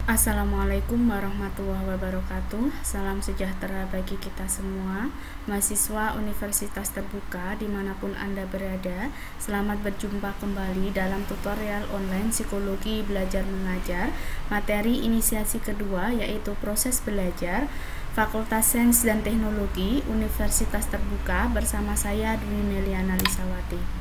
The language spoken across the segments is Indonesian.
Assalamualaikum warahmatullahi wabarakatuh. Salam sejahtera bagi kita semua, mahasiswa Universitas Terbuka dimanapun Anda berada. Selamat berjumpa kembali dalam tutorial online Psikologi Belajar Mengajar, materi inisiasi kedua yaitu proses belajar, Fakultas Sains dan Teknologi Universitas Terbuka bersama saya Dwi Meliana Lisawati.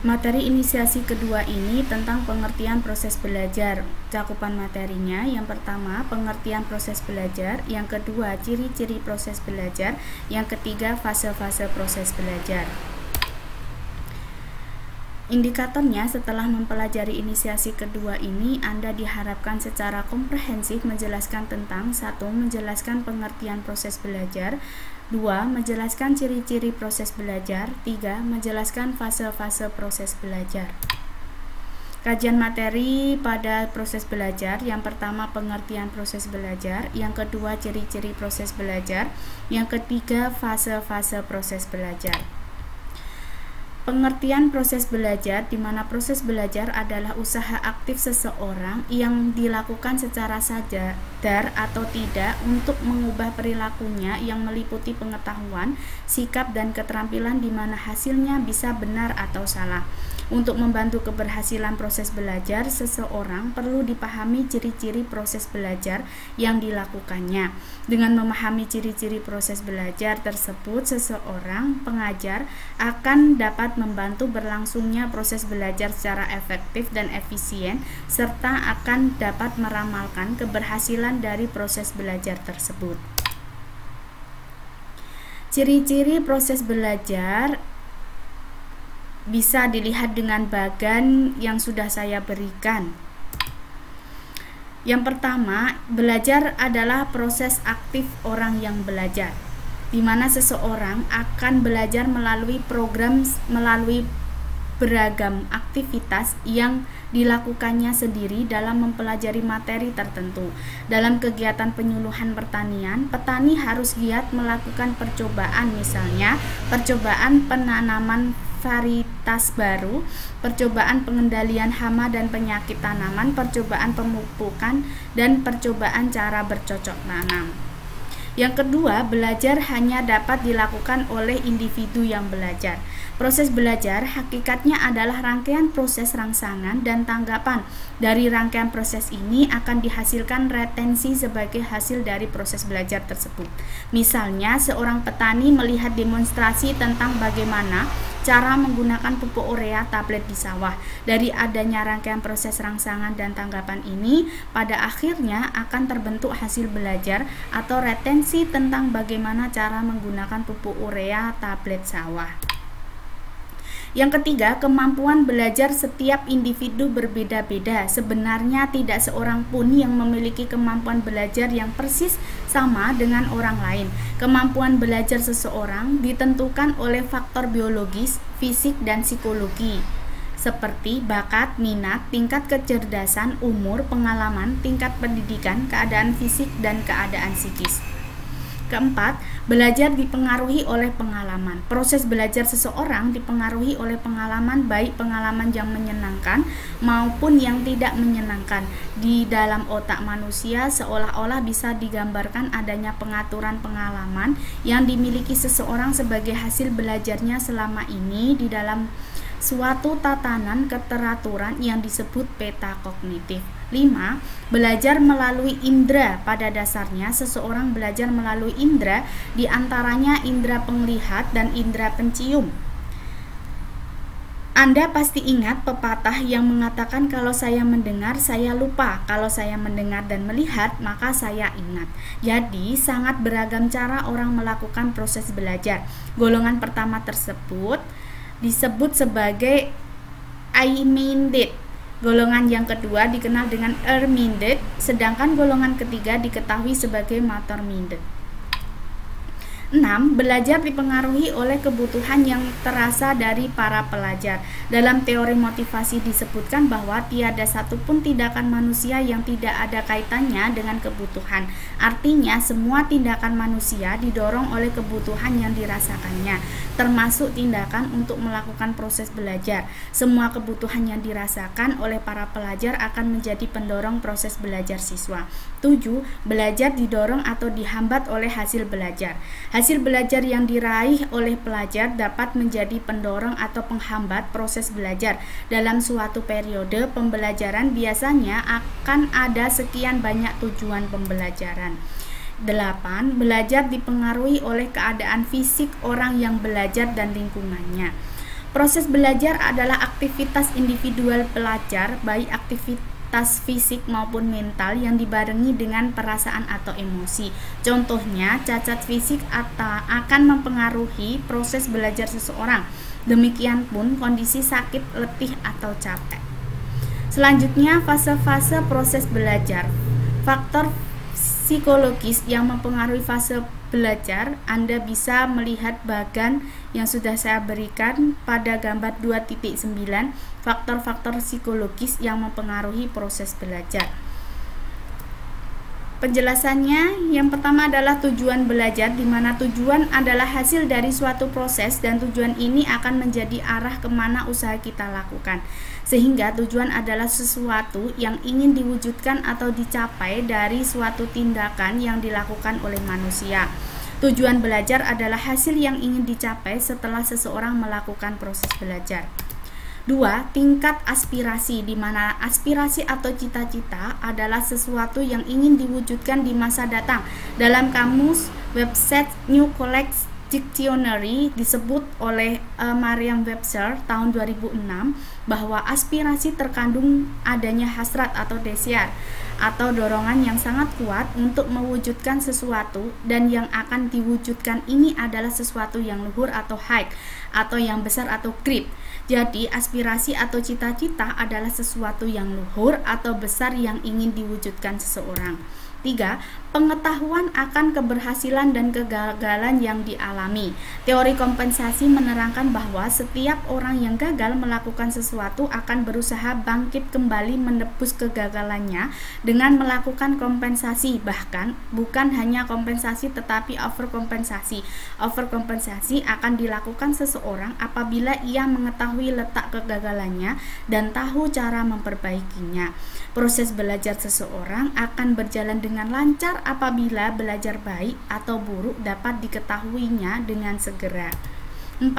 Materi inisiasi kedua ini tentang pengertian proses belajar. Cakupan materinya yang pertama pengertian proses belajar, yang kedua ciri-ciri proses belajar, yang ketiga fase-fase proses belajar. Indikatornya, setelah mempelajari inisiasi kedua ini, Anda diharapkan secara komprehensif menjelaskan tentang 1. Menjelaskan pengertian proses belajar, 2. Menjelaskan ciri-ciri proses belajar, 3. Menjelaskan fase-fase proses belajar. Kajian materi pada proses belajar, yang pertama pengertian proses belajar, yang kedua ciri-ciri proses belajar, yang ketiga fase-fase proses belajar. Pengertian proses belajar, di mana proses belajar adalah usaha aktif seseorang yang dilakukan secara sadar atau tidak untuk mengubah perilakunya yang meliputi pengetahuan, sikap, dan keterampilan di mana hasilnya bisa benar atau salah. Untuk membantu keberhasilan proses belajar, seseorang perlu dipahami ciri-ciri proses belajar yang dilakukannya. Dengan memahami ciri-ciri proses belajar tersebut, seseorang pengajar akan dapat membantu berlangsungnya proses belajar secara efektif dan efisien, serta akan dapat meramalkan keberhasilan dari proses belajar tersebut. Ciri-ciri proses belajar bisa dilihat dengan bagan yang sudah saya berikan. Yang pertama, belajar adalah proses aktif orang yang belajar, di mana seseorang akan belajar melalui beragam aktivitas yang dilakukannya sendiri dalam mempelajari materi tertentu. Dalam kegiatan penyuluhan pertanian, petani harus giat melakukan percobaan, misalnya percobaan penanaman varietas baru, percobaan pengendalian hama dan penyakit tanaman, percobaan pemupukan, dan percobaan cara bercocok tanam. Yang kedua, belajar hanya dapat dilakukan oleh individu yang belajar. Proses belajar hakikatnya adalah rangkaian proses rangsangan dan tanggapan. Dari rangkaian proses ini akan dihasilkan retensi sebagai hasil dari proses belajar tersebut. Misalnya, seorang petani melihat demonstrasi tentang bagaimana cara menggunakan pupuk urea tablet di sawah. Dari adanya rangkaian proses rangsangan dan tanggapan ini, pada akhirnya akan terbentuk hasil belajar atau retensi tentang bagaimana cara menggunakan pupuk urea tablet sawah. Yang ketiga, kemampuan belajar setiap individu berbeda-beda. Sebenarnya tidak seorang pun yang memiliki kemampuan belajar yang persis sama dengan orang lain. Kemampuan belajar seseorang ditentukan oleh faktor biologis, fisik, dan psikologi, seperti bakat, minat, tingkat kecerdasan, umur, pengalaman, tingkat pendidikan, keadaan fisik, dan keadaan psikis. Keempat, belajar dipengaruhi oleh pengalaman. Proses belajar seseorang dipengaruhi oleh pengalaman, baik pengalaman yang menyenangkan maupun yang tidak menyenangkan. Di dalam otak manusia seolah-olah bisa digambarkan adanya pengaturan pengalaman yang dimiliki seseorang sebagai hasil belajarnya selama ini di dalam suatu tatanan keteraturan yang disebut peta kognitif. 5. Belajar melalui indera. Pada dasarnya seseorang belajar melalui indera, diantaranya indera penglihat dan indera pencium. Anda pasti ingat pepatah yang mengatakan kalau saya mendengar saya lupa, kalau saya mendengar dan melihat maka saya ingat. Jadi sangat beragam cara orang melakukan proses belajar. Golongan pertama tersebut disebut sebagai eye-minded. Golongan yang kedua dikenal dengan ear-minded, sedangkan golongan ketiga diketahui sebagai motor-minded. 6. Belajar dipengaruhi oleh kebutuhan yang terasa dari para pelajar. Dalam teori motivasi disebutkan bahwa tiada satupun tindakan manusia yang tidak ada kaitannya dengan kebutuhan. Artinya, semua tindakan manusia didorong oleh kebutuhan yang dirasakannya, termasuk tindakan untuk melakukan proses belajar. Semua kebutuhan yang dirasakan oleh para pelajar akan menjadi pendorong proses belajar siswa. 7. Belajar didorong atau dihambat oleh hasil belajar. Hasil belajar yang diraih oleh pelajar dapat menjadi pendorong atau penghambat proses belajar. Dalam suatu periode pembelajaran biasanya akan ada sekian banyak tujuan pembelajaran. 8. Belajar dipengaruhi oleh keadaan fisik orang yang belajar dan lingkungannya. Proses belajar adalah aktivitas individual pelajar, baik aktivitas fisik maupun mental yang dibarengi dengan perasaan atau emosi. Contohnya, cacat fisik akan mempengaruhi proses belajar seseorang. Demikian pun kondisi sakit, letih, atau capek. Selanjutnya, fase-fase proses belajar. Faktor psikologis yang mempengaruhi fase belajar, Anda bisa melihat bagan yang sudah saya berikan pada gambar 2.9, faktor-faktor psikologis yang mempengaruhi proses belajar. Penjelasannya, yang pertama adalah tujuan belajar, di mana tujuan adalah hasil dari suatu proses dan tujuan ini akan menjadi arah kemana usaha kita lakukan. Sehingga tujuan adalah sesuatu yang ingin diwujudkan atau dicapai dari suatu tindakan yang dilakukan oleh manusia. Tujuan belajar adalah hasil yang ingin dicapai setelah seseorang melakukan proses belajar. 2. Tingkat aspirasi, di mana aspirasi atau cita-cita adalah sesuatu yang ingin diwujudkan di masa datang. Dalam kamus website New College Dictionary disebut oleh Merriam-Webster tahun 2006 bahwa aspirasi terkandung adanya hasrat atau desire atau dorongan yang sangat kuat untuk mewujudkan sesuatu, dan yang akan diwujudkan ini adalah sesuatu yang luhur atau high atau yang besar atau great. Jadi aspirasi atau cita-cita adalah sesuatu yang luhur atau besar yang ingin diwujudkan seseorang. 3. Pengetahuan akan keberhasilan dan kegagalan yang dialami. Teori kompensasi menerangkan bahwa setiap orang yang gagal melakukan sesuatu akan berusaha bangkit kembali menebus kegagalannya dengan melakukan kompensasi, bahkan bukan hanya kompensasi tetapi overkompensasi. Overkompensasi akan dilakukan seseorang apabila ia mengetahui letak kegagalannya dan tahu cara memperbaikinya. Proses belajar seseorang akan berjalan dengan lancar apabila belajar baik atau buruk dapat diketahuinya dengan segera. 4.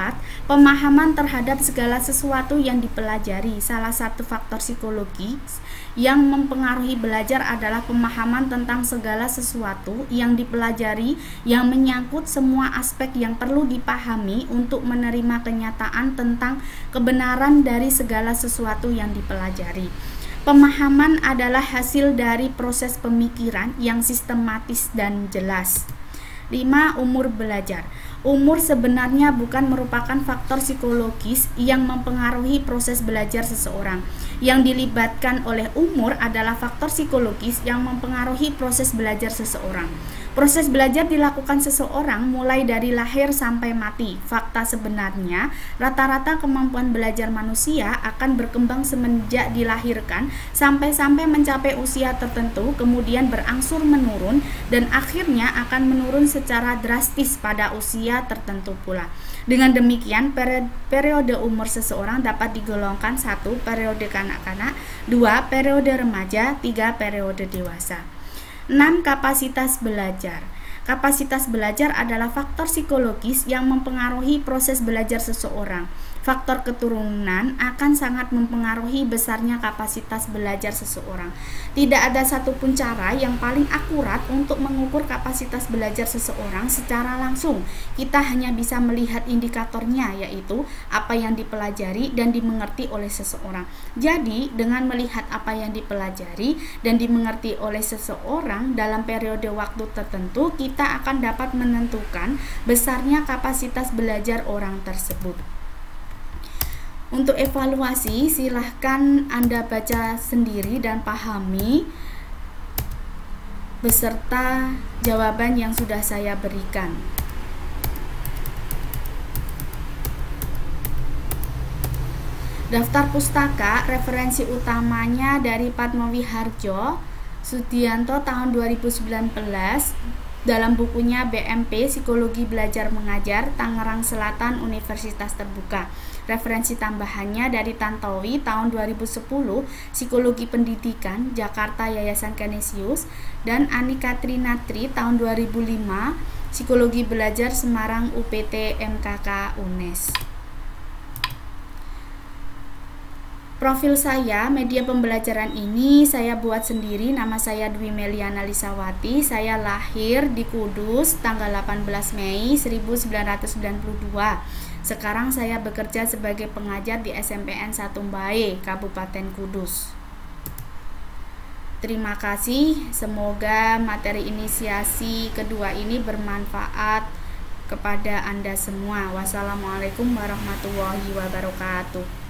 Pemahaman terhadap segala sesuatu yang dipelajari. Salah satu faktor psikologis yang mempengaruhi belajar adalah pemahaman tentang segala sesuatu yang dipelajari yang menyangkut semua aspek yang perlu dipahami untuk menerima kenyataan tentang kebenaran dari segala sesuatu yang dipelajari. Pemahaman adalah hasil dari proses pemikiran yang sistematis dan jelas. 5. Umur belajar. Umur sebenarnya bukan merupakan faktor psikologis yang mempengaruhi proses belajar seseorang. Yang dilibatkan oleh umur adalah faktor psikologis yang mempengaruhi proses belajar seseorang. Proses belajar dilakukan seseorang mulai dari lahir sampai mati. Fakta sebenarnya, rata-rata kemampuan belajar manusia akan berkembang semenjak dilahirkan sampai mencapai usia tertentu, kemudian berangsur menurun dan akhirnya akan menurun secara drastis pada usia tertentu pula. Dengan demikian, periode umur seseorang dapat digolongkan 1. Periode kanak-kanak, 2. Periode remaja, 3. Periode dewasa. 6. Kapasitas belajar. Kapasitas belajar adalah faktor psikologis yang mempengaruhi proses belajar seseorang. Faktor keturunan akan sangat mempengaruhi besarnya kapasitas belajar seseorang. Tidak ada satupun cara yang paling akurat untuk mengukur kapasitas belajar seseorang secara langsung. Kita hanya bisa melihat indikatornya, yaitu apa yang dipelajari dan dimengerti oleh seseorang. Jadi, dengan melihat apa yang dipelajari dan dimengerti oleh seseorang dalam periode waktu tertentu, kita akan dapat menentukan besarnya kapasitas belajar orang tersebut. Untuk evaluasi, silahkan Anda baca sendiri dan pahami beserta jawaban yang sudah saya berikan. Daftar pustaka, referensi utamanya dari Padmowiharjo Sudianto tahun 2019 dalam bukunya BMP Psikologi Belajar Mengajar Tangerang Selatan Universitas Terbuka. Referensi tambahannya dari Tantowi tahun 2010 Psikologi Pendidikan Jakarta Yayasan Canisius dan Ani Katrinatri tahun 2005 Psikologi Belajar Semarang UPT MKK UNES. Profil saya, media pembelajaran ini saya buat sendiri. Nama saya Dwi Meliana Lisawati. Saya lahir di Kudus tanggal 18 Mei 1992. Sekarang saya bekerja sebagai pengajar di SMPN 1 Mbae, Kabupaten Kudus. Terima kasih. Semoga materi inisiasi kedua ini bermanfaat kepada Anda semua. Wassalamualaikum warahmatullahi wabarakatuh.